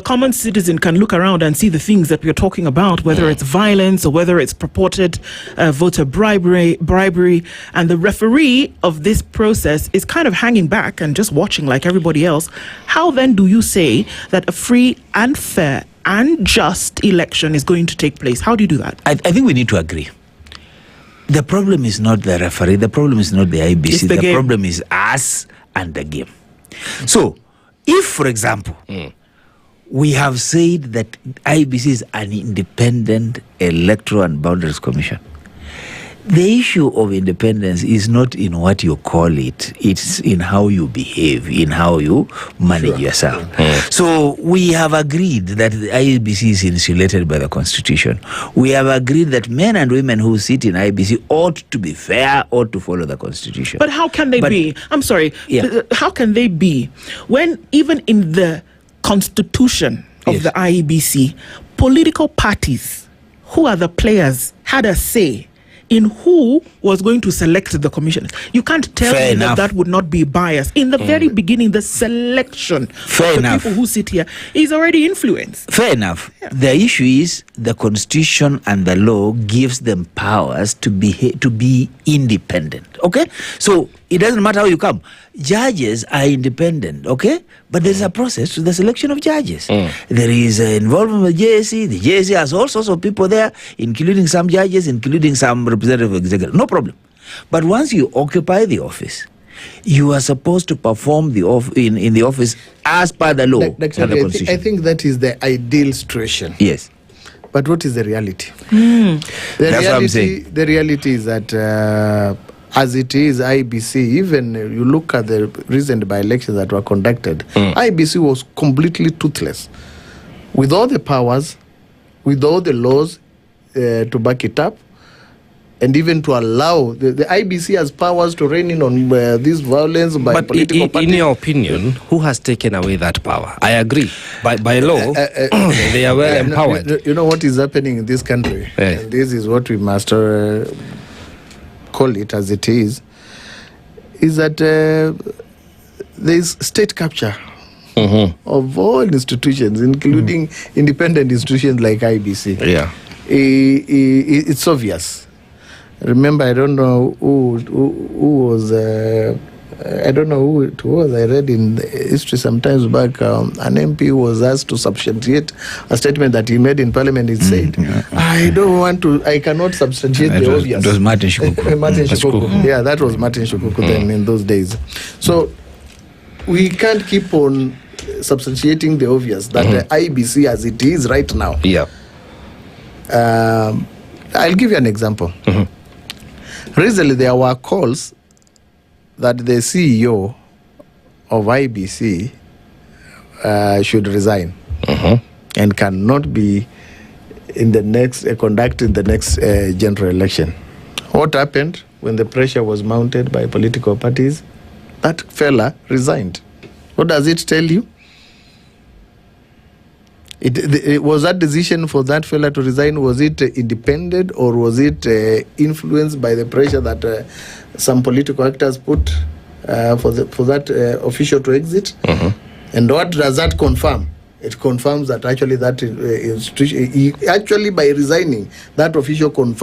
common citizen can look around and see the things that we're talking about, whether it's violence or whether it's purported voter bribery, and the referee of this process is kind of hanging back and just watching like everybody else, how then do you say that a free and fair and just election is going to take place? How do you do that? I think we need to agree. The problem is not the referee. The problem is not the IEBC. The problem is us and the game. So, if, for example, we have said that IEBC is an independent electoral and boundaries commission, the issue of independence is not in what you call it. It's in how you behave, in how you manage yourself. So we have agreed that the IEBC is insulated by the Constitution. We have agreed that men and women who sit in IEBC ought to be fair, ought to follow the Constitution. But how can they be? I'm sorry. Yeah. How can they be when even in the Constitution of the IEBC, political parties, who are the players, had a say in who was going to select the commissioners? You can't tell me that would not be biased. In the very beginning, the selection of the people who sit here is already influenced. Fair enough. Yeah. The issue is the Constitution and the law gives them powers to be independent. Okay? So it doesn't matter how you come. Judges are independent, okay? But there's a process to the selection of judges. There is involvement with JSC. The JSC has all sorts of people there, including some judges, including some representative of executive. No problem. But once you occupy the office, you are supposed to perform in the office as per the law and the Constitution. I think that is the ideal situation. Yes. But what is the reality? That's what I'm saying. The reality is that as it is, IEBC, even you look at the recent by-elections that were conducted, IEBC was completely toothless. With all the powers, with all the laws to back it up, and even to allow, the IEBC has powers to rein in on this violence by political parties. In your opinion, who has taken away that power? I agree. By law, they are well empowered. You know what is happening in this country? And this is what we must call it as it is that there is state capture of all institutions, including independent institutions like IEBC. Yeah, it's obvious. Remember, I don't know who was. I don't know who it was. I read in history sometimes back, an MP was asked to substantiate a statement that he made in Parliament. He said, I cannot substantiate the obvious. It was Martin Shikuku. Martin Shikuku. Yeah, that was Martin Shikuku then in those days. So we can't keep on substantiating the obvious that the IEBC as it is right now. Yeah. I'll give you an example. Recently, there were calls that the CEO of IEBC should resign and cannot be in the next conducting the next general election. What happened when the pressure was mounted by political parties? That fella resigned. What does it tell you? It was that decision for that fella to resign, was it independent or was it influenced by the pressure that some political actors put for that official to exit? And what does that confirm? It confirms that actually that institution, actually by resigning, that official confirms